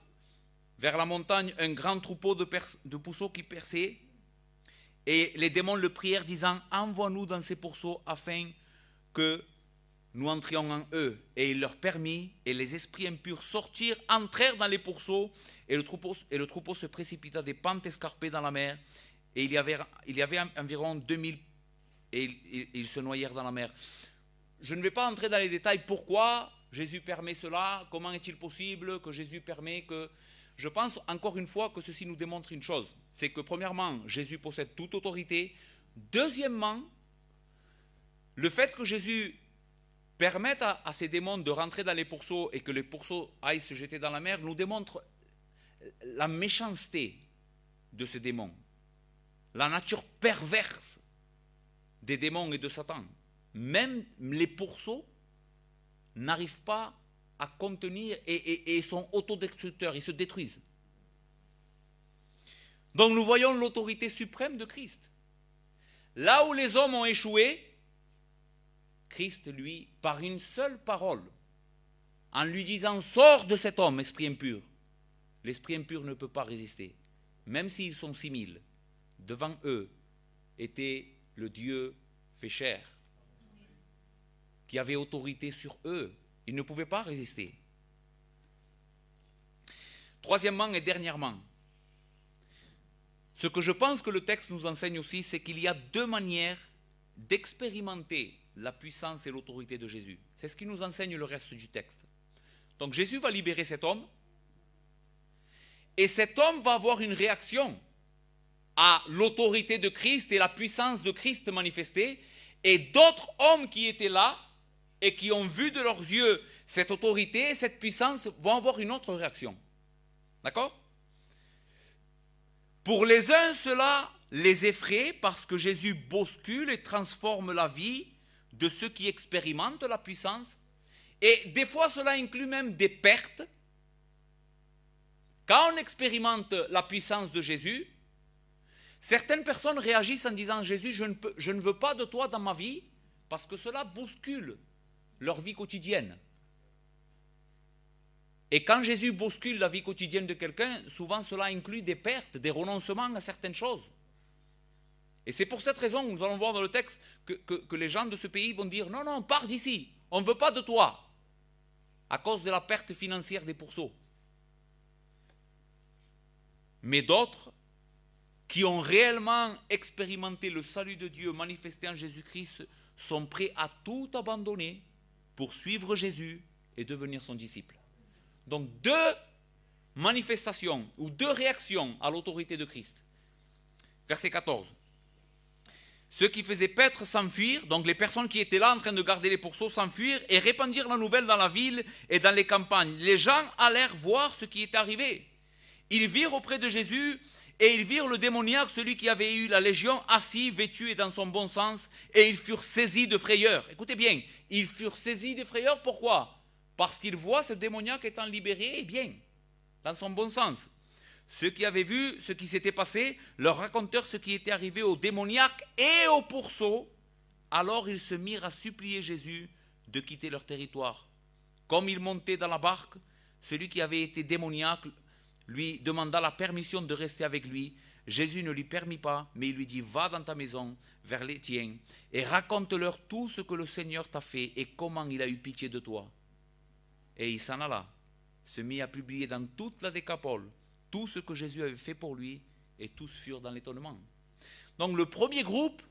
vers la montagne, un grand troupeau de pourceaux qui perçaient, et les démons le prièrent disant, envoie-nous dans ces pourceaux afin que nous entrions en eux. Et il leur permit, et les esprits impurs sortirent, entrèrent dans les pourceaux, et le troupeau se précipita des pentes escarpées dans la mer, et il y avait environ 2000, et ils se noyèrent dans la mer. Je ne vais pas entrer dans les détails pourquoi Jésus permet cela, comment est-il possible que Jésus permet que... Je pense encore une fois que ceci nous démontre une chose, c'est que premièrement, Jésus possède toute autorité. Deuxièmement, le fait que Jésus permette à ces démons de rentrer dans les pourceaux et que les pourceaux aillent se jeter dans la mer nous démontre la méchanceté de ces démons, la nature perverse des démons et de Satan. Même les pourceaux n'arrivent pas à contenir et sont autodestructeurs, ils se détruisent. Donc nous voyons l'autorité suprême de Christ. Là où les hommes ont échoué, Christ, lui, par une seule parole, en lui disant « Sors de cet homme, esprit impur », l'esprit impur ne peut pas résister. Même s'ils sont 6000, devant eux était le Dieu fait chair, qui avait autorité sur eux. Ils ne pouvaient pas résister. Troisièmement et dernièrement, ce que je pense que le texte nous enseigne aussi, c'est qu'il y a deux manières d'expérimenter la puissance et l'autorité de Jésus. C'est ce qui nous enseigne le reste du texte. Donc Jésus va libérer cet homme, et cet homme va avoir une réaction à l'autorité de Christ et la puissance de Christ manifestée, et d'autres hommes qui étaient là et qui ont vu de leurs yeux cette autorité, cette puissance, vont avoir une autre réaction. D'accord? Pour les uns, cela les effraie parce que Jésus bouscule et transforme la vie de ceux qui expérimentent la puissance. Et des fois, cela inclut même des pertes. Quand on expérimente la puissance de Jésus, certaines personnes réagissent en disant « Jésus, je ne veux pas de toi dans ma vie » parce que cela bouscule leur vie quotidienne. Et quand Jésus bouscule la vie quotidienne de quelqu'un, souvent cela inclut des pertes, des renoncements à certaines choses. Et c'est pour cette raison que nous allons voir dans le texte que les gens de ce pays vont dire « Non, non, pars d'ici, on ne veut pas de toi » à cause de la perte financière des pourceaux. Mais d'autres qui ont réellement expérimenté le salut de Dieu manifesté en Jésus-Christ sont prêts à tout abandonner pour suivre Jésus et devenir son disciple. Donc deux manifestations ou deux réactions à l'autorité de Christ. Verset 14. Ceux qui faisaient paître s'enfuirent, donc les personnes qui étaient là en train de garder les pourceaux s'enfuirent et répandirent la nouvelle dans la ville et dans les campagnes. Les gens allèrent voir ce qui était arrivé. Ils virent auprès de Jésus et ils virent le démoniaque, celui qui avait eu la légion, assis, vêtu et dans son bon sens, et ils furent saisis de frayeur. Écoutez bien, ils furent saisis de frayeur, pourquoi? Parce qu'ils voient ce démoniaque étant libéré, et bien, dans son bon sens. Ceux qui avaient vu ce qui s'était passé leur racontèrent ce qui était arrivé au démoniaque et au pourceau. Alors ils se mirent à supplier Jésus de quitter leur territoire. Comme il montait dans la barque, celui qui avait été démoniaque lui demanda la permission de rester avec lui. Jésus ne lui permit pas, mais il lui dit « Va dans ta maison, vers les tiens, et raconte-leur tout ce que le Seigneur t'a fait et comment il a eu pitié de toi. » Et il s'en alla, se mit à publier dans toute la Décapole tout ce que Jésus avait fait pour lui, et tous furent dans l'étonnement. Donc le premier groupe,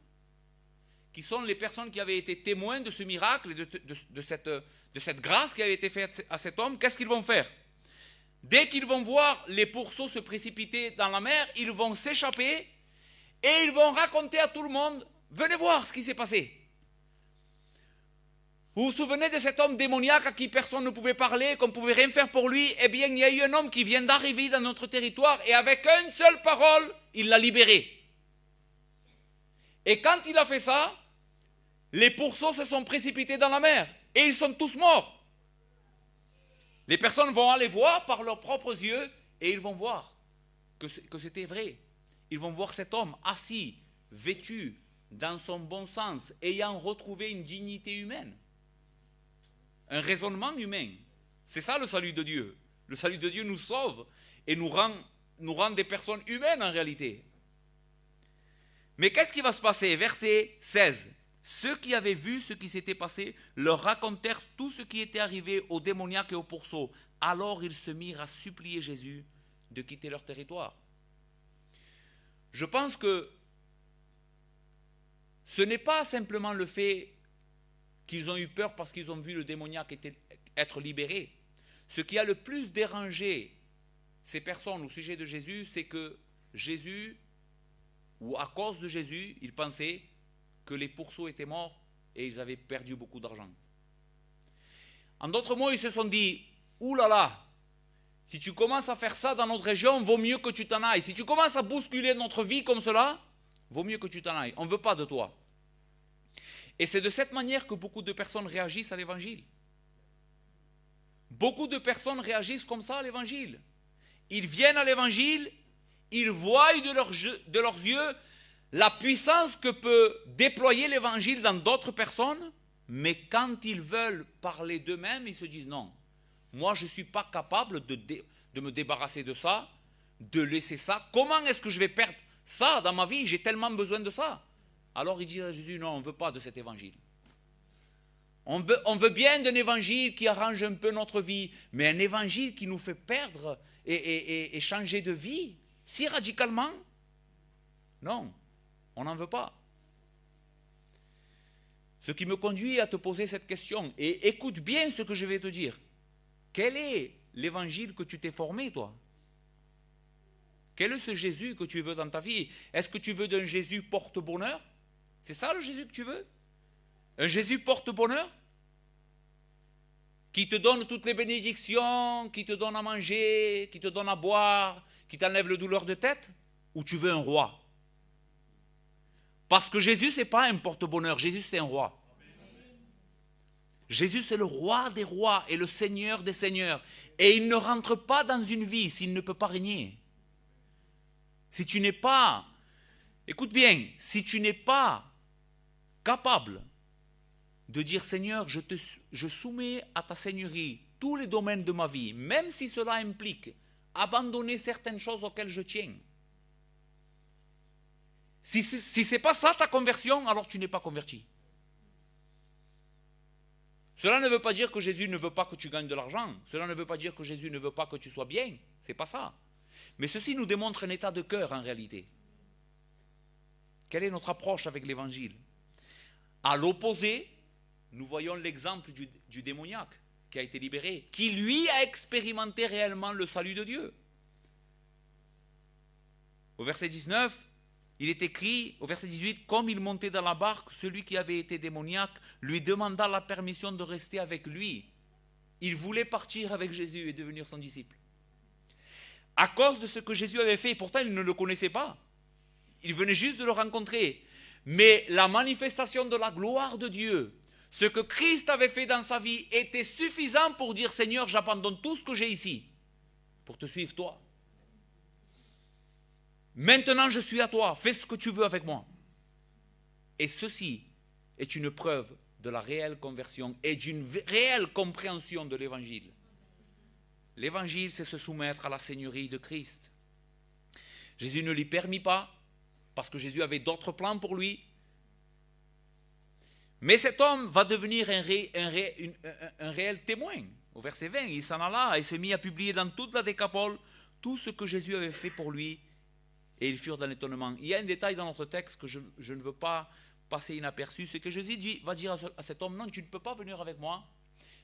qui sont les personnes qui avaient été témoins de ce miracle et de cette grâce qui avait été faite à cet homme, qu'est-ce qu'ils vont faire? Dès qu'ils vont voir les pourceaux se précipiter dans la mer, ils vont s'échapper et ils vont raconter à tout le monde « Venez voir ce qui s'est passé ». Vous vous souvenez de cet homme démoniaque à qui personne ne pouvait parler, qu'on ne pouvait rien faire pour lui? Eh bien, il y a eu un homme qui vient d'arriver dans notre territoire et avec une seule parole, il l'a libéré. Et quand il a fait ça, les pourceaux se sont précipités dans la mer et ils sont tous morts. Les personnes vont aller voir par leurs propres yeux et ils vont voir que c'était vrai. Ils vont voir cet homme assis, vêtu, dans son bon sens, ayant retrouvé une dignité humaine. Un raisonnement humain. C'est ça le salut de Dieu. Le salut de Dieu nous sauve et nous rend des personnes humaines en réalité. Mais qu'est-ce qui va se passer? Verset 16. Ceux qui avaient vu ce qui s'était passé leur racontèrent tout ce qui était arrivé aux démoniaques et aux pourceaux. Alors ils se mirent à supplier Jésus de quitter leur territoire. Je pense que ce n'est pas simplement le fait qu'ils ont eu peur parce qu'ils ont vu le démoniaque être libéré. Ce qui a le plus dérangé ces personnes au sujet de Jésus, c'est que Jésus, ou à cause de Jésus, ils pensaient que les pourceaux étaient morts et ils avaient perdu beaucoup d'argent. En d'autres mots, ils se sont dit, ouh là là, si tu commences à faire ça dans notre région, vaut mieux que tu t'en ailles. Si tu commences à bousculer notre vie comme cela, vaut mieux que tu t'en ailles. On ne veut pas de toi. Et c'est de cette manière que beaucoup de personnes réagissent à l'évangile. Beaucoup de personnes réagissent comme ça à l'évangile. Ils viennent à l'évangile, ils voient de leurs yeux la puissance que peut déployer l'évangile dans d'autres personnes, mais quand ils veulent parler d'eux-mêmes, ils se disent non, moi je ne suis pas capable de me débarrasser de ça, de laisser ça. Comment est-ce que je vais perdre ça dans ma vie? J'ai tellement besoin de ça. Alors il dit à Jésus, non, on ne veut pas de cet évangile. On veut bien d'un évangile qui arrange un peu notre vie, mais un évangile qui nous fait perdre et changer de vie si radicalement, non, on n'en veut pas. Ce qui me conduit à te poser cette question, et écoute bien ce que je vais te dire. Quel est l'évangile que tu t'es formé, toi? Quel est ce Jésus que tu veux dans ta vie? Est-ce que tu veux d'un Jésus porte-bonheur? C'est ça le Jésus que tu veux? Un Jésus porte-bonheur? Qui te donne toutes les bénédictions, qui te donne à manger, qui te donne à boire, qui t'enlève le douleur de tête? Ou tu veux un roi? Parce que Jésus, ce n'est pas un porte-bonheur, Jésus, c'est un roi. Jésus, c'est le roi des rois et le seigneur des seigneurs. Et il ne rentre pas dans une vie s'il ne peut pas régner. Si tu n'es pas, écoute bien, si tu n'es pas capable de dire Seigneur, je soumets à ta seigneurie tous les domaines de ma vie, même si cela implique abandonner certaines choses auxquelles je tiens. Si ce n'est pas ça ta conversion, alors tu n'es pas converti. Cela ne veut pas dire que Jésus ne veut pas que tu gagnes de l'argent. Cela ne veut pas dire que Jésus ne veut pas que tu sois bien. Ce n'est pas ça. Mais ceci nous démontre un état de cœur en réalité. Quelle est notre approche avec l'évangile? À l'opposé, nous voyons l'exemple du démoniaque qui a été libéré, qui lui a expérimenté réellement le salut de Dieu. Au verset 19, il est écrit, au verset 18, comme il montait dans la barque, celui qui avait été démoniaque lui demanda la permission de rester avec lui. Il voulait partir avec Jésus et devenir son disciple. À cause de ce que Jésus avait fait, pourtant il ne le connaissait pas. Il venait juste de le rencontrer. Mais la manifestation de la gloire de Dieu, ce que Christ avait fait dans sa vie, était suffisant pour dire Seigneur, j'abandonne tout ce que j'ai ici pour te suivre toi. Maintenant je suis à toi, fais ce que tu veux avec moi. Et ceci est une preuve de la réelle conversion et d'une réelle compréhension de l'évangile. L'évangile, c'est se soumettre à la seigneurie de Christ. Jésus ne lui permit pas, parce que Jésus avait d'autres plans pour lui. Mais cet homme va devenir un réel témoin. Au verset 20, il s'en alla et se mit à publier dans toute la Décapole tout ce que Jésus avait fait pour lui. Et ils furent dans l'étonnement. Il y a un détail dans notre texte que je ne veux pas passer inaperçu, c'est que Jésus va dire à cet homme, non, tu ne peux pas venir avec moi,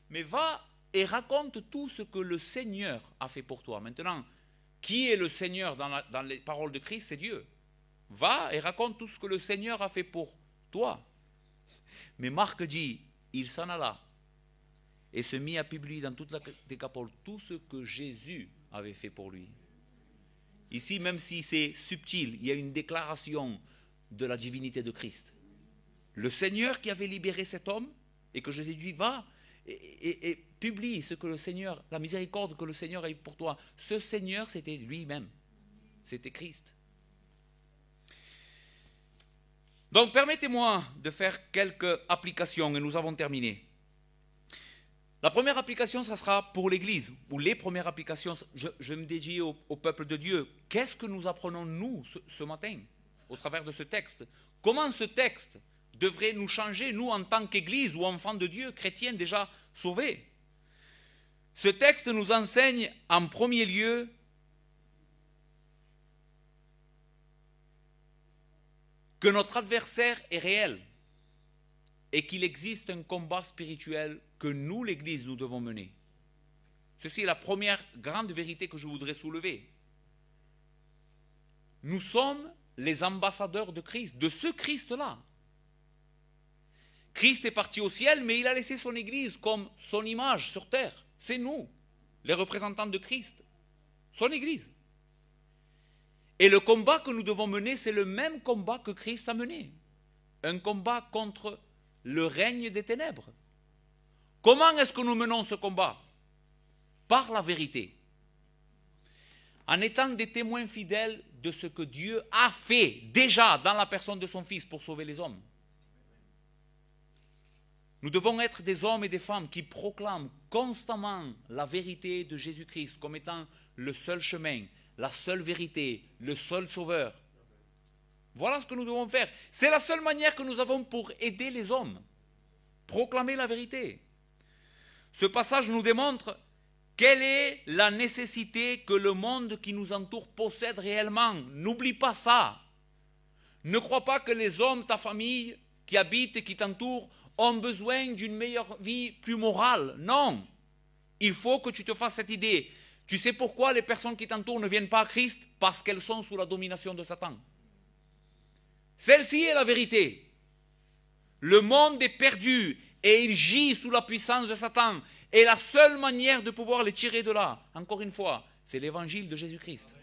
mais va et raconte tout ce que le Seigneur a fait pour toi. Maintenant, qui est le Seigneur dans les paroles de Christ? C'est Dieu. Va et raconte tout ce que le Seigneur a fait pour toi. Mais Marc dit, il s'en alla et se mit à publier dans toute la Décapole tout ce que Jésus avait fait pour lui. Ici, même si c'est subtil, il y a une déclaration de la divinité de Christ. Le Seigneur qui avait libéré cet homme et que Jésus dit, va et publie ce que le Seigneur, la miséricorde que le Seigneur a eu pour toi. Ce Seigneur, c'était lui-même. C'était Christ. Donc, permettez-moi de faire quelques applications et nous avons terminé. La première application, ça sera pour l'Église, ou les premières applications, je me dédie au peuple de Dieu. Qu'est-ce que nous apprenons, nous, ce matin, au travers de ce texte? Comment ce texte devrait nous changer, nous, en tant qu'Église ou enfants de Dieu, chrétiens déjà sauvés? Ce texte nous enseigne, en premier lieu, que notre adversaire est réel et qu'il existe un combat spirituel que nous, l'Église, nous devons mener. Ceci est la première grande vérité que je voudrais soulever. Nous sommes les ambassadeurs de Christ, de ce Christ-là. Christ est parti au ciel, mais il a laissé son Église comme son image sur terre. C'est nous, les représentants de Christ, son Église. Et le combat que nous devons mener, c'est le même combat que Christ a mené. Un combat contre le règne des ténèbres. Comment est-ce que nous menons ce combat? Par la vérité. En étant des témoins fidèles de ce que Dieu a fait déjà dans la personne de son Fils pour sauver les hommes. Nous devons être des hommes et des femmes qui proclament constamment la vérité de Jésus-Christ comme étant le seul chemin, la seule vérité, le seul sauveur. Voilà ce que nous devons faire. C'est la seule manière que nous avons pour aider les hommes. Proclamer la vérité. Ce passage nous démontre quelle est la nécessité que le monde qui nous entoure possède réellement. N'oublie pas ça. Ne crois pas que les hommes, ta famille, qui habitent et qui t'entourent ont besoin d'une meilleure vie plus morale. Non. Il faut que tu te fasses cette idée. Tu sais pourquoi les personnes qui t'entourent ne viennent pas à Christ? Parce qu'elles sont sous la domination de Satan. Celle-ci est la vérité. Le monde est perdu et il gît sous la puissance de Satan. Et la seule manière de pouvoir les tirer de là, encore une fois, c'est l'évangile de Jésus-Christ.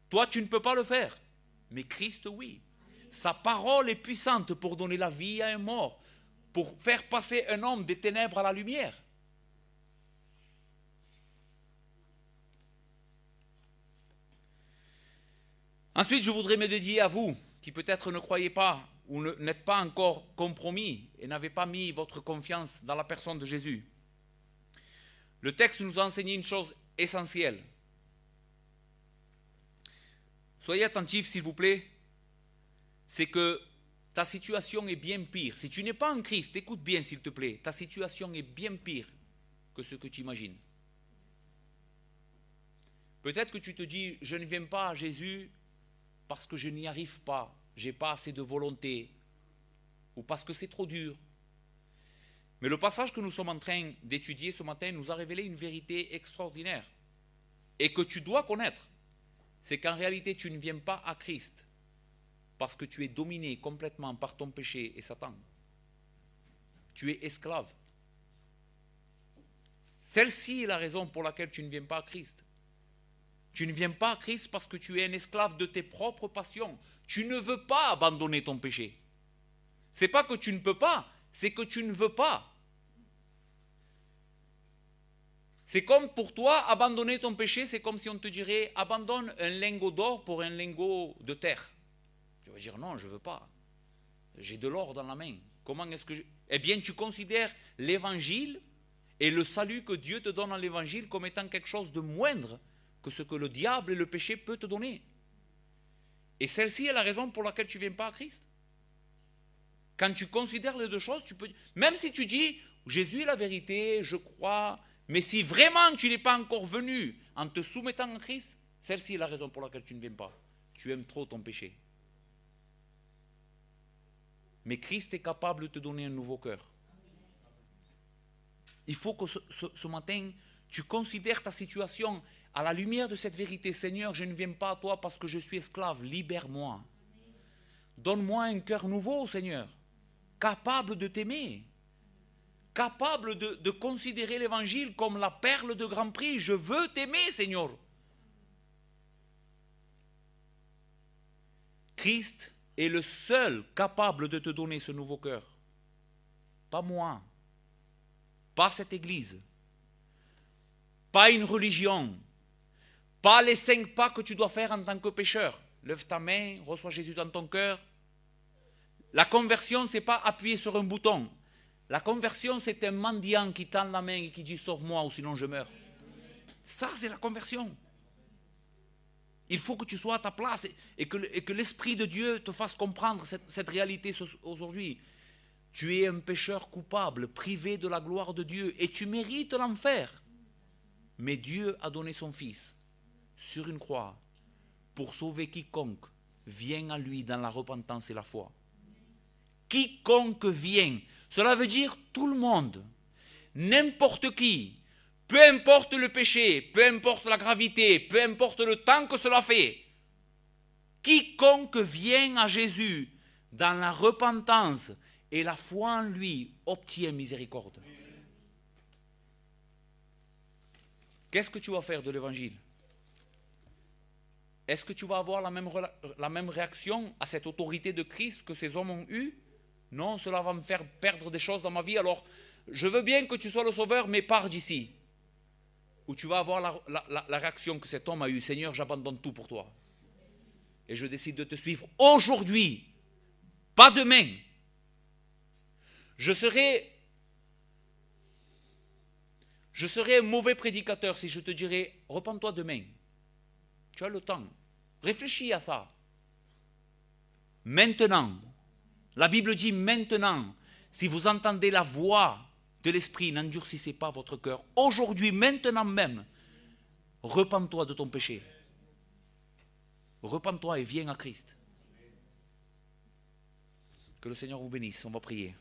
Toi, tu ne peux pas le faire, mais Christ, oui. Sa parole est puissante pour donner la vie à un mort, pour faire passer un homme des ténèbres à la lumière. Ensuite, je voudrais me dédier à vous, qui peut-être ne croyez pas ou n'êtes pas encore compromis et n'avez pas mis votre confiance dans la personne de Jésus. Le texte nous a enseigné une chose essentielle. Soyez attentifs, s'il vous plaît. C'est que ta situation est bien pire. Si tu n'es pas en Christ, écoute bien, s'il te plaît. Ta situation est bien pire que ce que tu imagines. Peut-être que tu te dis, je ne viens pas à Jésus parce que je n'y arrive pas. Je n'ai pas assez de volonté. Ou parce que c'est trop dur. Mais le passage que nous sommes en train d'étudier ce matin nous a révélé une vérité extraordinaire. Et que tu dois connaître. C'est qu'en réalité, tu ne viens pas à Christ parce que tu es dominé complètement par ton péché et Satan. Tu es esclave. Celle-ci est la raison pour laquelle tu ne viens pas à Christ. Tu ne viens pas à Christ parce que tu es un esclave de tes propres passions. Tu ne veux pas abandonner ton péché. Ce n'est pas que tu ne peux pas, c'est que tu ne veux pas. C'est comme pour toi, abandonner ton péché, c'est comme si on te dirait, abandonne un lingot d'or pour un lingot de terre. Tu vas dire, non, je ne veux pas. J'ai de l'or dans la main. Comment est-ce que je... Eh bien, tu considères l'évangile et le salut que Dieu te donne dans l'évangile comme étant quelque chose de moindre que ce que le diable et le péché peuvent te donner. Et celle-ci est la raison pour laquelle tu ne viens pas à Christ. Quand tu considères les deux choses, tu peux... Même si tu dis, Jésus est la vérité, je crois... Mais si vraiment tu n'es pas encore venu en te soumettant à Christ, celle-ci est la raison pour laquelle tu ne viens pas. Tu aimes trop ton péché. Mais Christ est capable de te donner un nouveau cœur. Il faut que ce matin, tu considères ta situation à la lumière de cette vérité. Seigneur, je ne viens pas à toi parce que je suis esclave. Libère-moi. Donne-moi un cœur nouveau, Seigneur. Capable de t'aimer. Capable de considérer l'évangile comme la perle de grand prix. Je veux t'aimer, Seigneur. Christ est le seul capable de te donner ce nouveau cœur. Pas moi. Pas cette église. Pas une religion. Pas les 5 pas que tu dois faire en tant que pécheur. Lève ta main, reçois Jésus dans ton cœur. La conversion, ce n'est pas appuyer sur un bouton. La conversion, c'est un mendiant qui tend la main et qui dit « Sauve-moi ou sinon je meurs ». Ça, c'est la conversion. Il faut que tu sois à ta place et que l'Esprit de Dieu te fasse comprendre cette réalité aujourd'hui. Tu es un pécheur coupable, privé de la gloire de Dieu et tu mérites l'enfer. Mais Dieu a donné son Fils sur une croix pour sauver quiconque vient à lui dans la repentance et la foi. Quiconque vient, cela veut dire tout le monde, n'importe qui, peu importe le péché, peu importe la gravité, peu importe le temps que cela fait, quiconque vient à Jésus dans la repentance et la foi en lui obtient miséricorde. Qu'est-ce que tu vas faire de l'évangile? Est-ce que tu vas avoir la même réaction à cette autorité de Christ que ces hommes ont eue? Non, cela va me faire perdre des choses dans ma vie, alors je veux bien que tu sois le sauveur, mais pars d'ici. Ou tu vas avoir la réaction que cet homme a eue, Seigneur, j'abandonne tout pour toi. Et je décide de te suivre aujourd'hui, pas demain. Je serai un mauvais prédicateur si je te dirais, repens-toi demain. Tu as le temps. Réfléchis à ça. Maintenant. La Bible dit maintenant, si vous entendez la voix de l'Esprit, n'endurcissez pas votre cœur. Aujourd'hui, maintenant même, repens-toi de ton péché. Repens-toi et viens à Christ. Que le Seigneur vous bénisse. On va prier.